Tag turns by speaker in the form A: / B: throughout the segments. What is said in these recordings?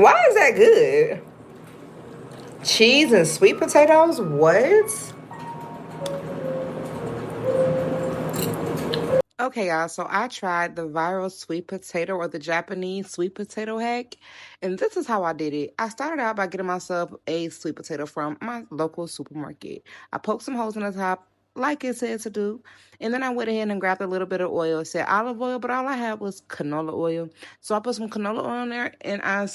A: Why is that good? Cheese and sweet potatoes? What? Okay, y'all, so I tried the viral sweet potato or the Japanese sweet potato hack, and this is how I did it. I started out by getting myself a sweet potato from my local supermarket. I poked some holes in the top, like it said to do, and then I went ahead and grabbed a little bit of oil. It said olive oil, but all I had was canola oil. So I put some canola oil in there, and I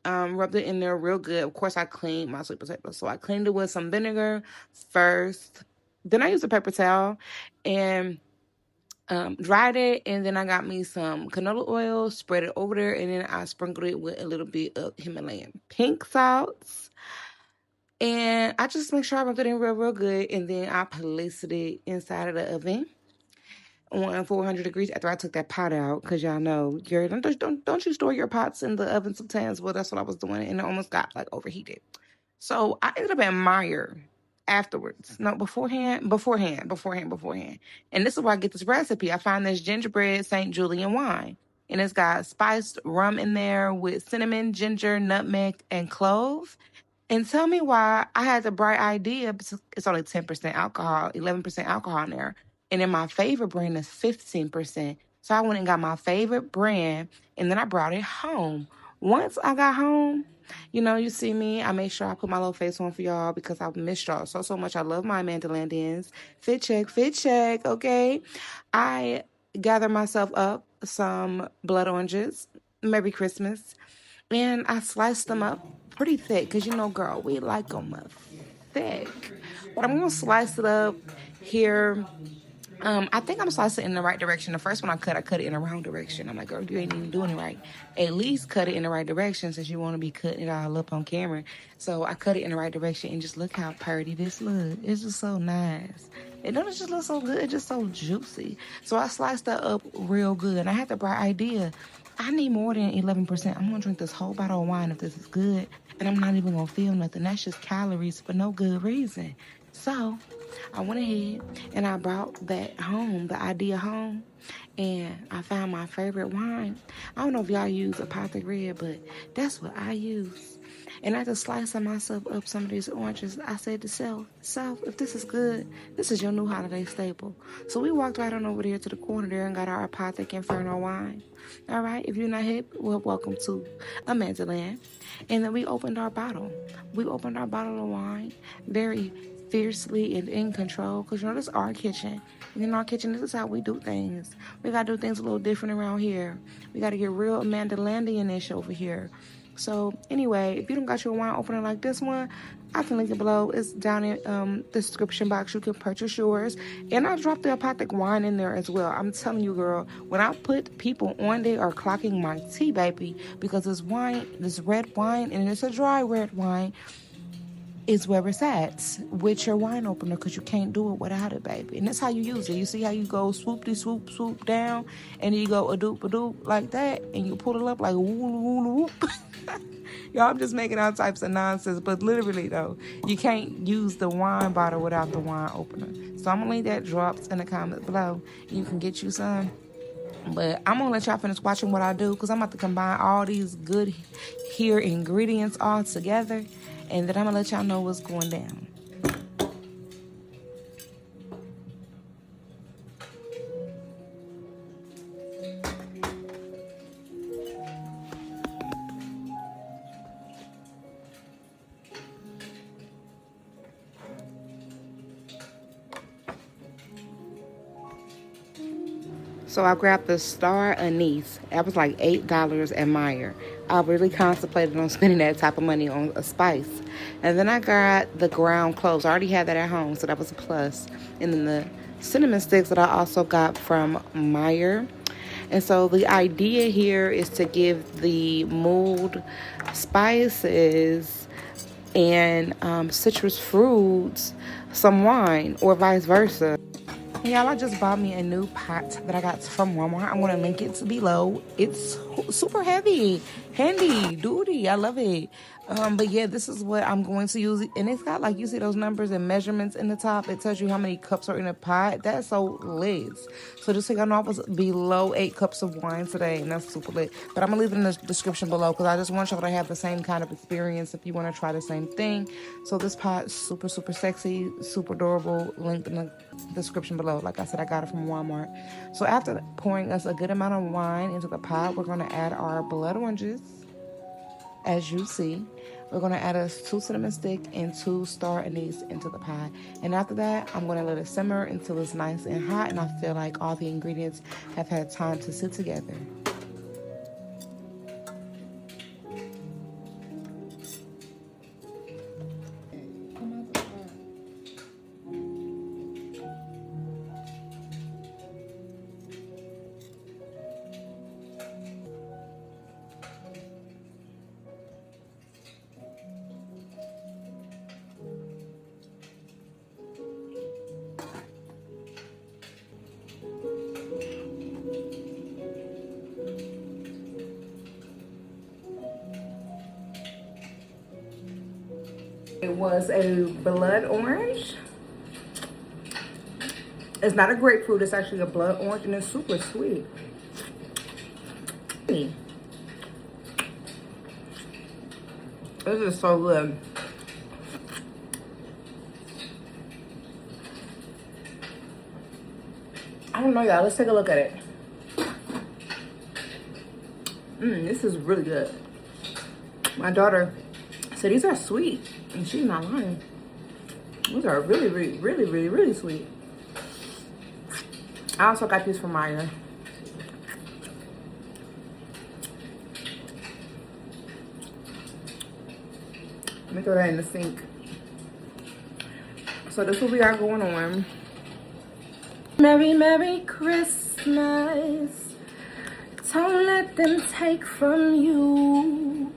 A: rubbed it in there real good. Of course, I cleaned my sweet potato, so I cleaned it with some vinegar first. Then I used a paper towel and dried it, and then I got me some canola oil, spread it over there, and then I sprinkled it with a little bit of Himalayan pink salts. And I just make sure I rubbed it in real good, and then I placed it inside of the oven on 400 degrees after I took that pot out, because y'all know, don't you store your pots in the oven sometimes? Well, that's what I was doing, and it almost got like overheated. So I ended up at Meyer afterwards. No, beforehand. And this is where I get this recipe. I found this gingerbread St. Julian wine. And it's got spiced rum in there with cinnamon, ginger, nutmeg, and clove. And tell me why I had the bright idea. It's only 10% alcohol, 11% alcohol in there. And then my favorite brand is 15%. So I went and got my favorite brand, and then I brought it home. Once I got home, you see me, I made sure I put my little face on for y'all because I missed y'all so much. I love my AmandaLandians. Fit check, okay? I gathered myself up some blood oranges, Merry Christmas, and I sliced them up pretty thick because, girl, we like them thick. But I'm going to slice it up here. I think I'm slicing it in the right direction. The first one I cut it in the wrong direction. I'm like, girl, you ain't even doing it right. At least cut it in the right direction since you want to be cutting it all up on camera. So I cut it in the right direction, and just look how pretty this looks. It's just so nice. It doesn't just look so good. It's just so juicy. So I sliced that up real good. And I had the bright idea. I need more than 11%. I'm going to drink this whole bottle of wine if this is good. And I'm not even going to feel nothing. That's just calories for no good reason. So I went ahead and I brought that home, the idea home, and I found my favorite wine. I don't know if y'all use Apothic Red, but that's what I use. And after slicing myself up some of these oranges, I said to self, if this is good, this is your new holiday staple. So we walked right on over there to the corner there and got our Apothic Inferno wine. All right, if you're not hip, well, welcome to AmandaLand. And then we opened our bottle. We opened our bottle of wine, very fiercely and in control, because this is our kitchen. And in our kitchen, this is how we do things. We gotta do things a little different around here. We gotta get real AmandaLandian-ish over here. So anyway, if you don't got your wine opener like this one, I can link it below. It's down in the description box. You can purchase yours. And I dropped the Apothic wine in there as well. I'm telling you, girl, when I put people on, they are clocking my tea, baby, because this wine, this red wine, and it's a dry red wine, is where it's at with your wine opener, because you can't do it without it, baby. And that's how you use it. You see how you go swoop down, and you go a doop like that, and you pull it up like whoop. Y'all, I'm just making all types of nonsense, but literally though, you can't use the wine bottle without the wine opener. So I'm gonna leave that dropped in the comments below. You can get you some. But I'm gonna let y'all finish watching what I do, because I'm about to combine all these good here ingredients all together, and then I'm gonna let y'all know what's going down. So I grabbed the star anise. That was like $8 at Meyer. I really contemplated on spending that type of money on a spice. And then I got the ground cloves. I already had that at home, so that was a plus. And then the cinnamon sticks that I also got from Meyer. And so the idea here is to give the mulled spices and citrus fruits some wine, or vice versa. Y'all, I just bought me a new pot that I got from Walmart. I'm going to link it below. It's super heavy, handy, duty. I love it. But yeah, this is what I'm going to use. And it's got, like, you see those numbers and measurements in the top. It tells you how many cups are in a pot. That's so lit. So just so y'all know, I was below 8 cups of wine today, and that's super lit. But I'm going to leave it in the description below because I just want y'all to have the same kind of experience if you want to try the same thing. So this pot, super, super sexy, super adorable. Link in the description below. Like I said, I got it from Walmart. So after pouring us a good amount of wine into the pot, we're going to add our blood oranges. As you see, we're going to add us 2 cinnamon stick and 2 star anise into the pot. And after that, I'm going to let it simmer until it's nice and hot and I feel like all the ingredients have had time to sit together. It was a blood orange. It's not a grapefruit, it's actually a blood orange, and it's super sweet. This is so good. I don't know, y'all. Let's take a look at it. This is really good. My daughter said these are sweet, and she's not lying. These are really, really, really, really, really sweet. I also got these from Maya. Let me throw that in the sink. So this is what we got going on. Merry, Merry Christmas. Don't let them take from you.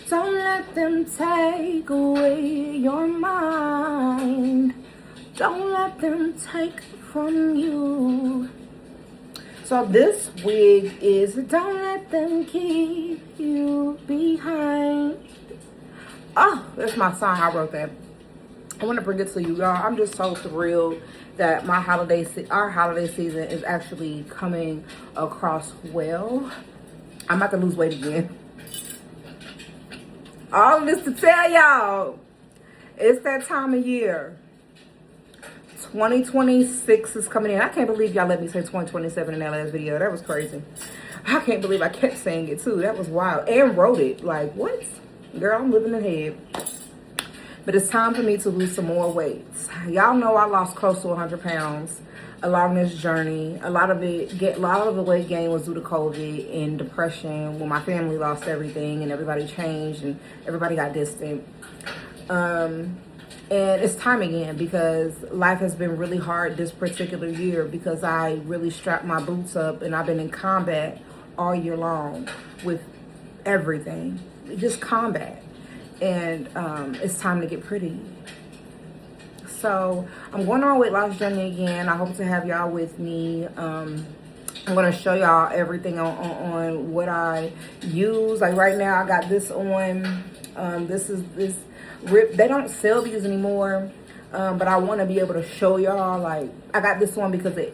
A: Don't let them take away your mind. Don't let them take from you. So this wig is don't let them keep you behind. Oh, that's my song. I wrote that. I want to bring it to you, y'all. I'm just so thrilled that our holiday season is actually coming across well. I'm about to lose weight again. All of this to tell y'all, it's that time of year. 2026 is coming in. I can't believe y'all let me say 2027 in that last video. That was crazy. I can't believe I kept saying it too. That was wild. And wrote it. Like, what? Girl, I'm living ahead. But it's time for me to lose some more weight. Y'all know I lost close to 100 pounds along this journey. A lot of the weight gain was due to COVID and depression when my family lost everything and everybody changed and everybody got distant. And it's time again because life has been really hard this particular year because I really strapped my boots up and I've been in combat all year long with everything. Just combat. And it's time to get pretty. So I'm going on a weight loss journey again. I hope to have y'all with me. I'm going to show y'all everything on what I use. Like right now I got this on. This rip. They don't sell these anymore. But I want to be able to show y'all. Like I got this one because it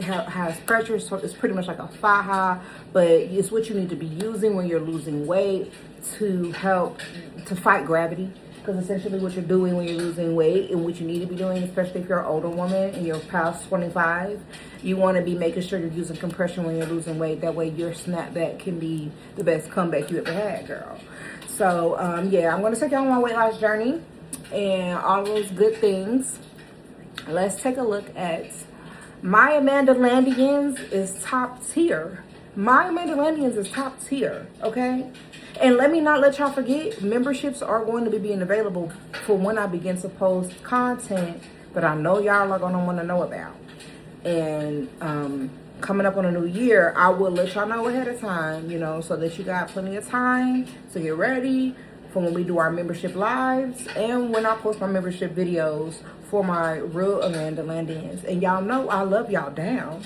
A: has pressure, so it's pretty much like a faja, but it's what you need to be using when you're losing weight to help to fight gravity, because essentially what you're doing when you're losing weight and what you need to be doing, especially if you're an older woman and you're past 25, you want to be making sure you're using compression when you're losing weight. That way your snapback can be the best comeback you ever had, girl. So yeah, I'm going to take you on my weight loss journey and all those good things. Let's take a look at my AmandaLandians is top tier. My AmandaLandians is top tier, okay? And let me not let y'all forget, memberships are going to be being available for when I begin to post content that I know y'all are going to want to know about. And coming up on a new year, I will let y'all know ahead of time, you know, so that you got plenty of time to get ready for when we do our membership lives and when I post my membership videos for my real AmandaLandians. And y'all know I love y'all down.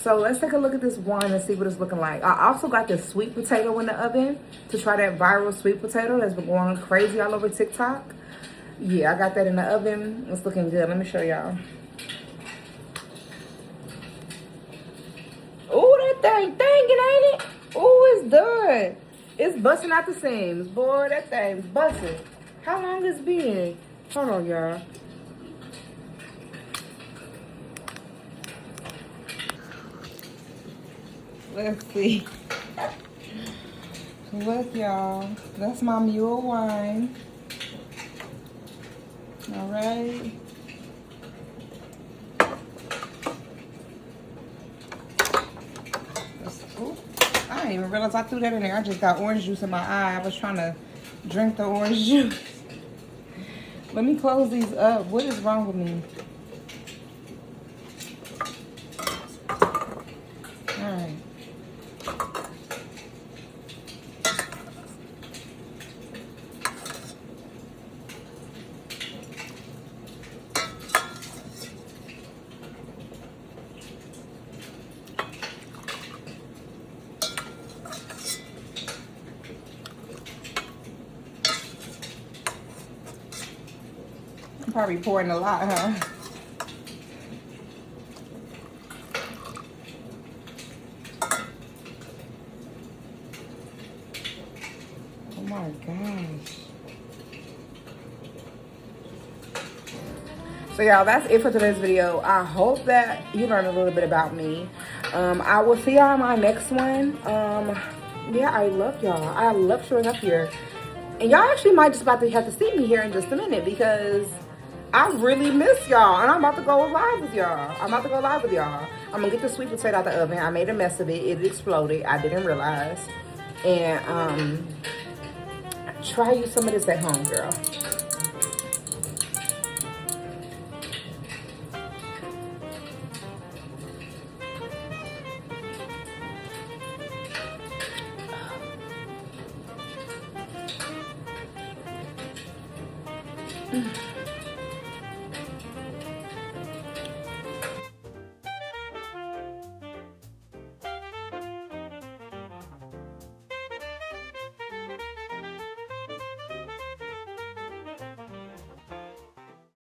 A: So let's take a look at this one and see what it's looking like. I also got this sweet potato in the oven to try that viral sweet potato that's been going crazy all over TikTok. Yeah, I got that in the oven. It's looking good. Let me show y'all. Oh, that thing thinking, ain't it? Oh, it's done. It's busting out the seams. Boy, that thing's busting. How long it's been? Hold on, y'all. Let's see. Look, y'all. That's my mule wine. All right. I didn't even realize I threw that in there. I just got orange juice in my eye. I was trying to drink the orange juice. Let me close these up. What is wrong with me? All right. I'm probably pouring a lot, huh? Oh my gosh. So y'all, that's it for today's video. I hope that you learned a little bit about me. I will see y'all in my next one. Yeah, I love y'all. I love showing up here. And y'all actually might just about to have to see me here in just a minute because I really miss y'all. And I'm about to go live with y'all. I'm gonna get the sweet potato out the oven. I made a mess of it. It exploded. I didn't realize. And try you some of this at home, girl. Mm.